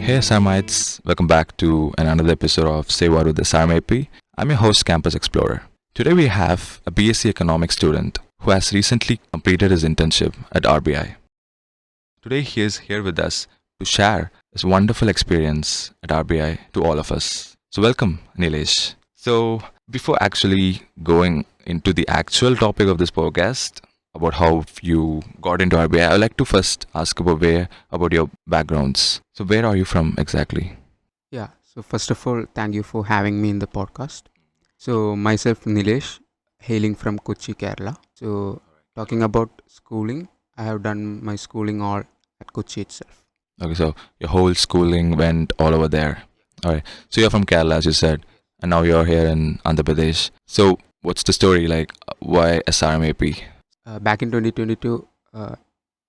Hey SRMites, welcome back to another episode of Say Whaat with the SRM AP. I'm your host, Campus Explorer. Today we have a BSc Economics student who has recently completed his internship at RBI. Today he is here with us to share his wonderful experience at RBI to all of us. So welcome, Nilesh. So before actually going into the actual topic of this podcast, about how you got into RBI, I would like to first ask about your backgrounds. So where are you from exactly? Yeah, so first of all, thank you for having me in the podcast. So, myself, Nilesh, hailing from Kochi, Kerala. So, talking about schooling, I have done my schooling all at Kochi itself. Okay, so your whole schooling went all over there. All right. So you're from Kerala, as you said, and now you're here in Andhra Pradesh. So what's the story? Like, why SRM AP? Back in 2022,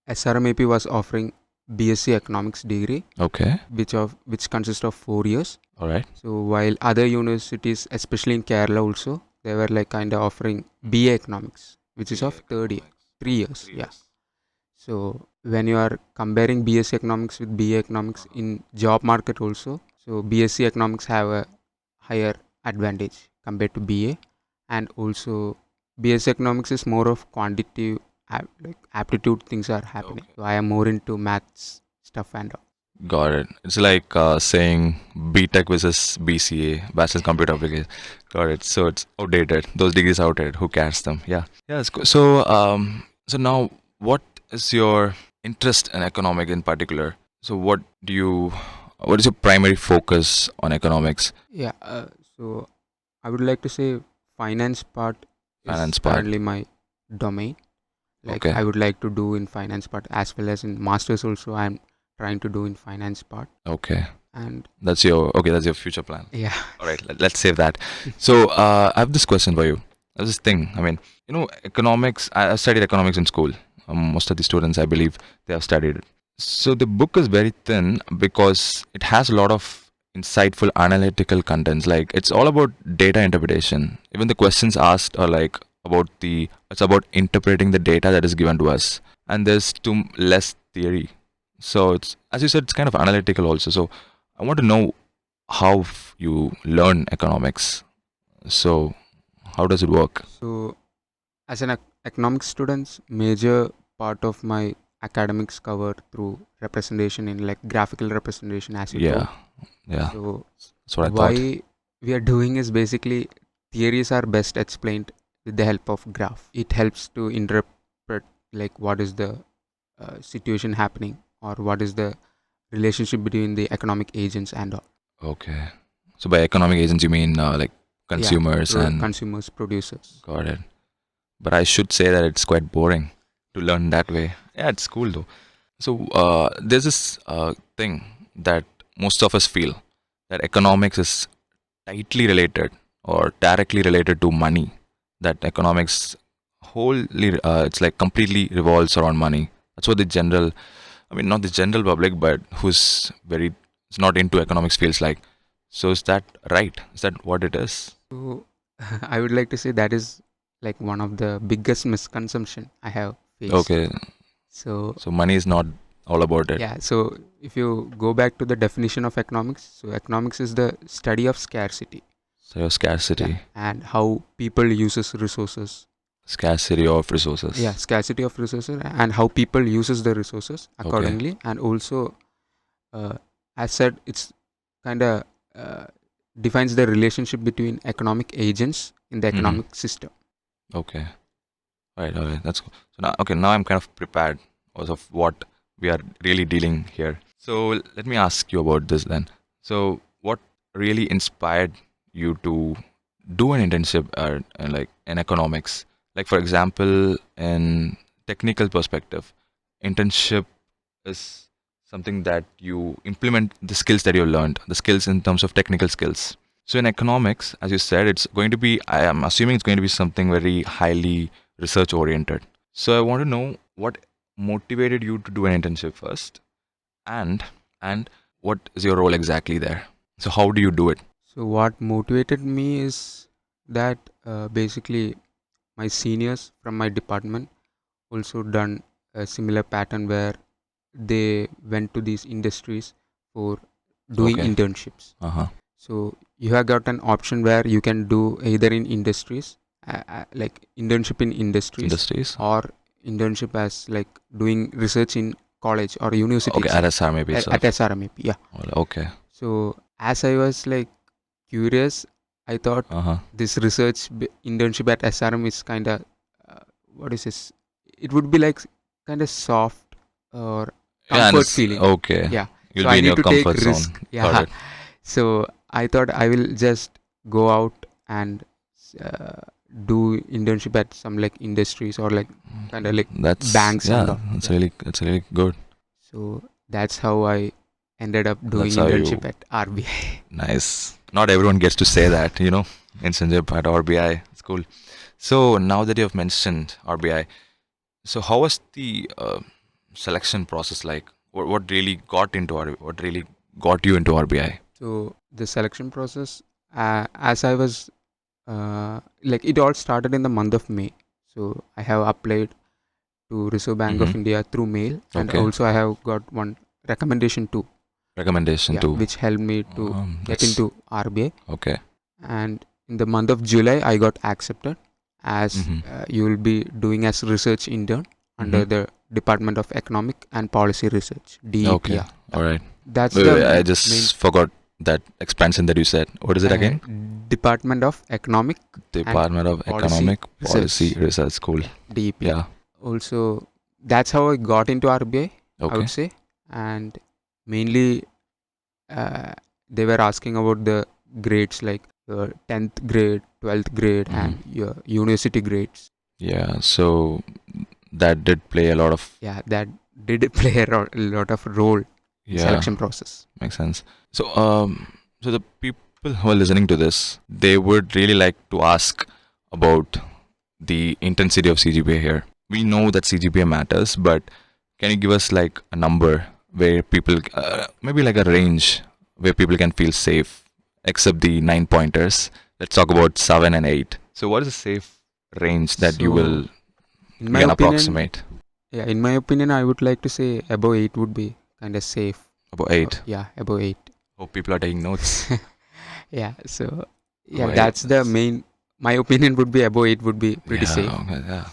SRM AP was offering BSc Economics degree, Okay. which consists of 4 years. All right. So, while other universities, especially in Kerala also, they were like kind of offering BA Economics, which is of third year, 3 years. Yeah. So when you are comparing BSc Economics with BA Economics in job market also, so BSc Economics have a higher advantage compared to BA, and also BSc Economics is more of quantitative, like aptitude things are happening. Okay. So I am more into maths stuff and all. Got it. It's like saying BTech versus BCA, Bachelor's Computer Application. Got it. So it's outdated. Those degrees are outdated. Who cares them? Yeah. Yeah. It's so now, what is your interest in economic in particular? So what is your primary focus on economics? Yeah. So I would like to say finance part is Finance part. currently my domain. Like Okay. I would like to do in finance part as well as in masters also. I'm trying to do in finance part. Okay. And That's your future plan. yeah. All right, let's save that. So I have this question for you. There's this thing. I mean, economics. I've studied economics in school. Most of the students, I believe, they have studied it. So the book is very thin because it has a lot of insightful analytical contents. Like it's all about data interpretation. Even the questions asked are like it's about interpreting the data that is given to us, and there's too less theory. So it's, as you said, it's kind of analytical also. So I want to know how you learn economics. So how does it work? So as an economics students, major part of my academics cover through representation in like graphical representation as you told. Yeah, yeah, So that's what I thought. why we are doing is basically theories are best explained with the help of graph. It helps to interpret like what is the situation happening or what is the relationship between the economic agents and all. Okay. So by economic agents, you mean like Yeah, consumers and consumers, producers. got it. But I should say that it's quite boring to learn that way. Yeah, it's cool though. So there's this thing that most of us feel that economics is tightly related or directly related to money. That economics wholly, it's like completely revolves around money. That's what the general, I mean, not the general public, but who's very, it's not into economics feels like. So is that right? Is that what it is? So I would like to say that is like one of the biggest misconception I have faced. Okay. So So money is not all about it. yeah, so if you go back to the definition of economics, so economics is the study of scarcity. So your Yeah, scarcity, and how people uses resources. scarcity of Yeah, resources. scarcity of resources and how people uses the resources Okay. accordingly, and also uh, as said, it's kind of uh, defines the relationship between economic agents in the Mm-hmm. economic system. Okay. Right. Okay. That's cool. So now, okay, now I'm kind of prepared because of what we are really dealing here. So let me ask you about this then. So what really inspired you to do an internship like in economics? Like for example, in technical perspective, internship is something that you implement the skills that you learned, the skills in terms of technical skills. So in economics, as you said, it's going to be, I am assuming it's going to be something very highly research oriented. So I want to know what motivated you to do an internship first, and and what is your role exactly there? So how do you do it? So what motivated me is that basically my seniors from my department also done a similar pattern where they went to these industries for doing Okay. internships. Uh-huh. So you have got an option where you can do either in industries, like internship in industries, Industries. or internship as like doing research in college or university Okay, at itself, SRMAP at itself. SRMAP. Yeah. Well, okay. So as I was like curious, I thought Uh-huh. this internship at SRM is kind of what is this? It would be like kind of soft or Yeah, and comfort it's feeling. okay. Yeah. You'll So be I in need your to take comfort zone. risk. Got Yeah. it. So I thought I will just go out and uh, do internship at some like industries or like kind of like banks and all. Yeah. That's really good. So that's how I ended up doing That's how you internship at RBI. nice. Not everyone gets to say that, internship at RBI. It's cool. So now that you have mentioned RBI, so how was the selection process like? What really got into what really got you into RBI? So the selection process, as I was like it all started in the month of May. So I have applied to Reserve Bank of Mm-hmm. India through mail, and Okay. also I have got one recommendation too. Recommendation Yeah, too. which helped me to get That's into RBI. okay. And in the month of July, I got accepted as Mm-hmm. you will be doing as research intern under Mm-hmm. the Department of Economic and Policy Research (DEP). Okay. Yeah, All right. that's Wait, the wait, I main just forgot that expansion that you said. What is it again? Department of Economic and Department of Policy Economic Policy Research. Research School. Yeah, DEP. Yeah. Also, that's how I got into RBI, I would Okay. say. And mainly, they were asking about the grades like your 10th grade, 12th grade, Mm-hmm. and your university grades. Yeah. So that did play a lot of. Yeah, that did play a lot of role in Yeah. selection process. Makes sense. So the people who are listening to this, they would really like to ask about the intensity of CGPA here. We know that CGPA matters, but can you give us like a number where people, maybe like a range where people can feel safe, except the 9 pointers? Let's talk about 7 and 8. So what is a safe range that you So, will in my can opinion, approximate? yeah, in my opinion, I would like to say above 8 would be kind of safe. About 8. Yeah, above 8. Hope people are taking notes. Yeah, so yeah, Above 8. that's the main. My opinion would be above 8 would be pretty safe. Okay, yeah.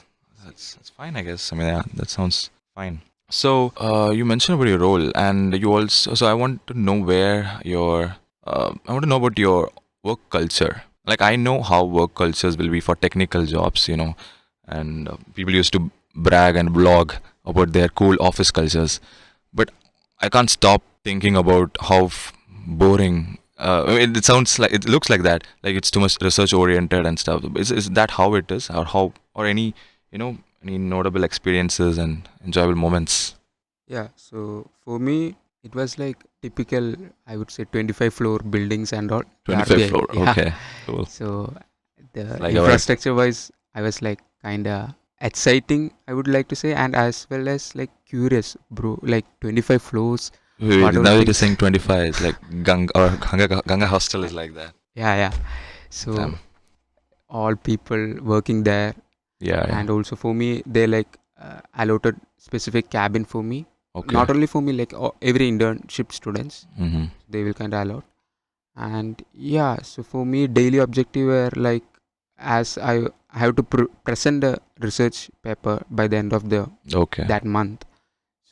That's fine, I guess. I mean, yeah, that sounds fine. So, you mentioned about your role, and you also. So, I want to know where your. I want to know about your work culture. Like, I know how work cultures will be for technical jobs, and people used to brag and blog about their cool office cultures. But I can't stop thinking about how boring. I mean, it sounds like it looks like that. Like it's too much research oriented and stuff. Is that how it is, or how, or any any notable experiences and enjoyable moments? Yeah, so for me, it was like typical, I would say 25 floor buildings and all. The 25th RBI. floor. Yeah. Okay, cool. So the Like our infrastructure wise, I was like kind of exciting, I would like to say, and as well as like curious, bro. Like 25 floors, what all now it is things. saying 25. It's like Ganga Hostel is like that. Yeah, yeah. So Damn. all people working there, Yeah, yeah. and also for me, they like allotted specific cabin for me. Okay. Not only for me, like every internship students, Mm-hmm. they will kind of allot. And yeah, so for me, daily objective were like as I have to present a research paper by the end of the Okay. that month.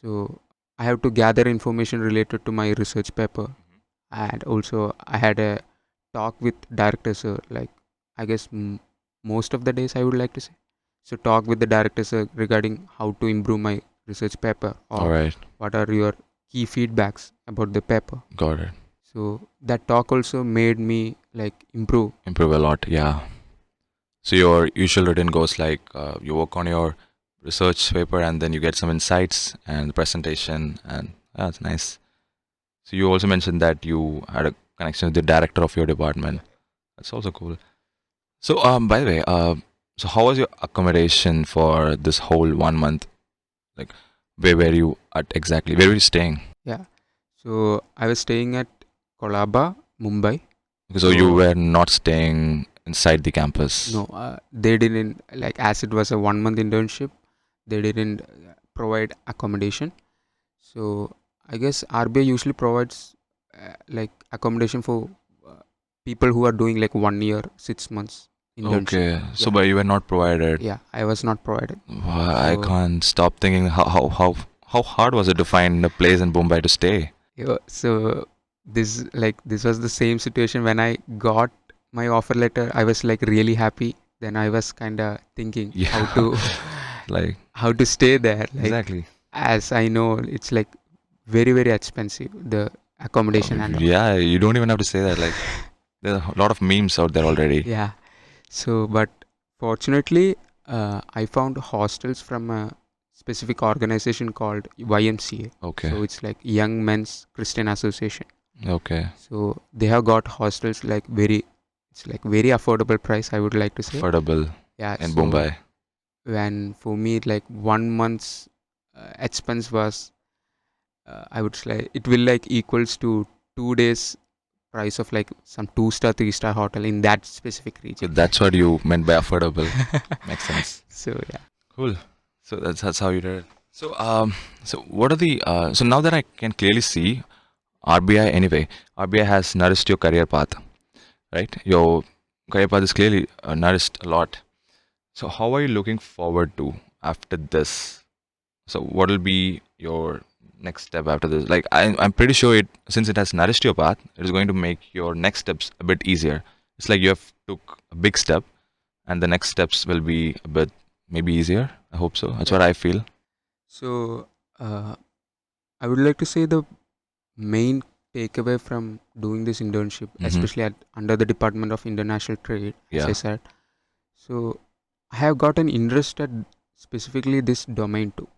So I have to gather information related to my research paper, and also I had a talk with director sir. Like I guess most of the days I would like to say. So talk with the director sir regarding how to improve my research paper All or right. what are your key feedbacks about the paper. Got it. So that talk also made me like improve. Improve a lot. Yeah. So your usual routine goes like you work on your research paper and then you get some insights and presentation, and that's nice. So you also mentioned that you had a connection with the director of your department. That's also cool. So by the way, so how was your accommodation for this whole 1 month? Like where were you at exactly? Where were you staying? Yeah. So I was staying at Kolaba, Mumbai. So you So were not staying inside the campus. no, they didn't like as it was a 1 month internship. They didn't provide accommodation. So I guess RBI usually provides like accommodation for uh, people who are doing like 1 year, 6 months internship. Okay. So, Yeah, but you were not provided. yeah, I was not provided. I So can't stop thinking how hard was it to find a place in Mumbai to stay? yeah, so this was the same situation when I got my offer letter. I was like really happy. Then I was kind of thinking how Yeah. to Like how to stay there. Like, exactly. as I know, it's like very very expensive, the accommodation and all. Yeah, you don't even have to say that. Like there's a lot of memes out there already. Yeah. So, but fortunately, I found hostels from a specific organization called YMCA. Okay. So it's like Young Men's Christian Association. Okay. So they have got hostels like it's like very affordable price, I would like to say. Affordable Yeah. in So Mumbai. when for me like 1 month's expense was, I would say it will like equals to 2 days price of like some 2 star 3 star hotel in that specific So region. that's what you meant by affordable. Makes sense. So yeah. Cool. So that's how you did it. So what are the so now that I can clearly see RBI anyway, RBI has nourished your career path, right? Your career path is clearly nourished a lot. So how are you looking forward to after this? So what will be your next step after this? Like I'm pretty sure it since it has nourished your path, it is going to make your next steps a bit easier. It's like you have took a big step and the next steps will be a bit maybe easier. I hope so. That's Yeah. what I feel. So uh, I would like to say the main takeaway from doing this internship, Mm-hmm. especially under the Department of International Trade, as I Yeah. said. So I have got an interest at specifically this domain too.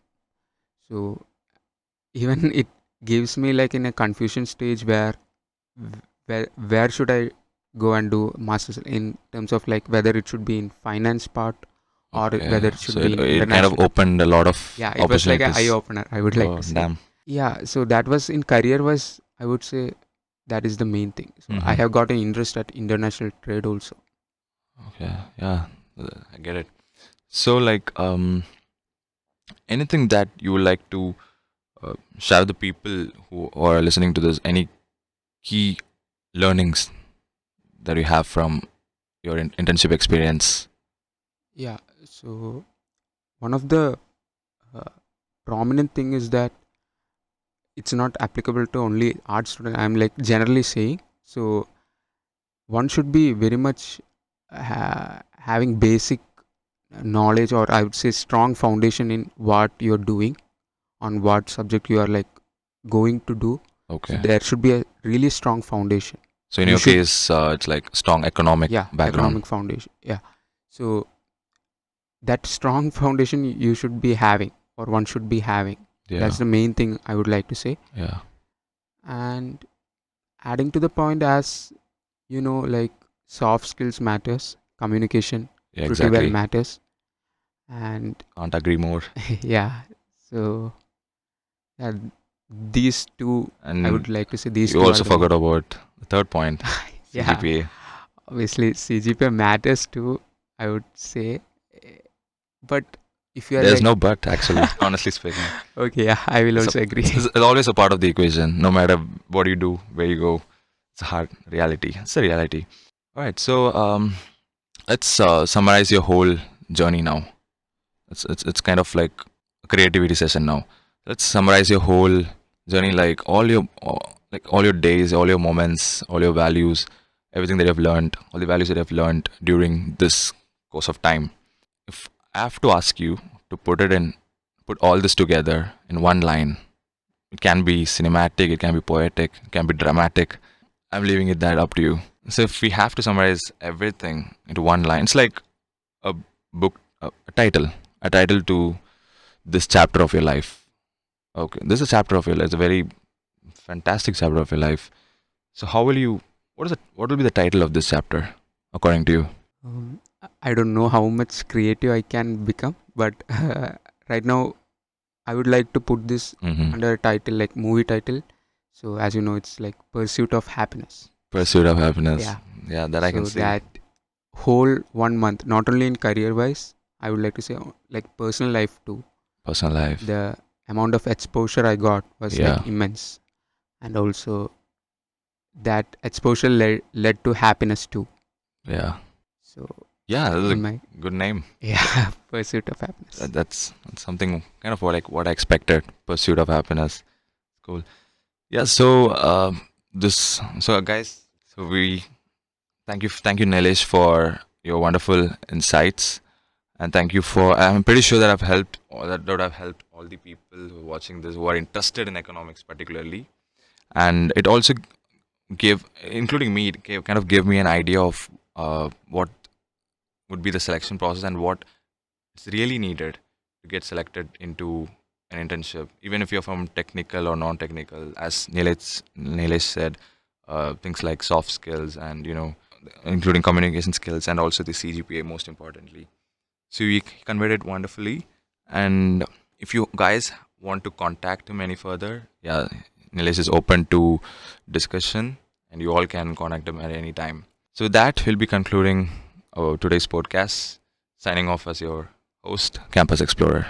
So even it gives me like in a confusion stage where should I go and do masters in terms of like whether it should be in finance part or Okay. whether it So should be in it kind of international. opened a lot of Yeah, it was like an eye opportunities. opener, I would like Oh to say. damn. Yeah, so that was in career wise, I would say that is the main thing. So I Mm-hmm. have got an interest at international trade also. Okay. Yeah. I get it. So like anything that you would like to share with the people who are listening to this, any key learnings that you have from your internship experience? Yeah, so one of the uh, prominent thing is that it's not applicable to only art student. I'm like generally saying. So one should be very much having basic knowledge, or I would say strong foundation in what you're doing, on what subject you are like going to do. So Okay. there should be a really strong foundation. So in You your should, case, it's like strong economic yeah, background. economic foundation. Yeah. So that strong foundation you should be having, or one should be having. Yeah. That's the main thing I would like to say. Yeah. And adding to the point, as you know, like soft skills matters, communication Yeah. pretty well Exactly. matters, and Can't agree more. yeah. So yeah, these two, I And would like to say these you two are also the main. forgot about the third point, Yeah, CGPA. obviously CGPA matters too, I would say. Eh, but if you are There's like, no but actually, honestly speaking. okay, yeah, I will It's, also agree. it's always a part of the equation. No matter what you do, where you go, it's a hard reality. It's a reality. All right. So let's summarize your whole journey now. It's kind of like a creativity session now. Let's summarize your whole journey, like all your days, all your moments, all your values, everything that you've learned, all the values that you've learned during this course of time. If I have to ask you to put all this together in one line, it can be cinematic, it can be poetic, it can be dramatic. I'm leaving it that up to you. So if we have to summarize everything into one line, it's like a book, a title to this chapter of your life. Okay, this is a chapter of your life. It's a very fantastic chapter of your life. So how will you? What is it? What will be the title of this chapter, according to you? I don't know how much creative I can become, but right now I would like to put this Mm-hmm. under a title like movie title. So as you know, it's like Pursuit of Happiness. Pursuit of happiness. Yeah. Yeah, that I can So see. that whole 1 month, not only in career wise, I would like to say like personal life too. Personal life. The amount of exposure I got was Yeah. like immense, and also that exposure led to happiness too. Yeah. So Yeah, that was in a my good name. yeah pursuit of happiness. That's something kind of what I expected. Pursuit of happiness. Cool. Yeah. So guys, so we thank you Nilesh for your wonderful insights, and thank you for. I'm pretty sure that I've helped all the people who are watching this who are interested in economics particularly, and it also including me, kind of gave me an idea of what would be the selection process and what it's really needed to get selected into an internship, even if you're from technical or non-technical. As Nilesh said, things like soft skills and including communication skills and also the CGPA most importantly. So he conveyed it wonderfully. And if you guys want to contact him any further, yeah, Nilesh is open to discussion, and you all can contact him at any time. So that will be concluding today's podcast. Signing off as your host, Campus Explorer.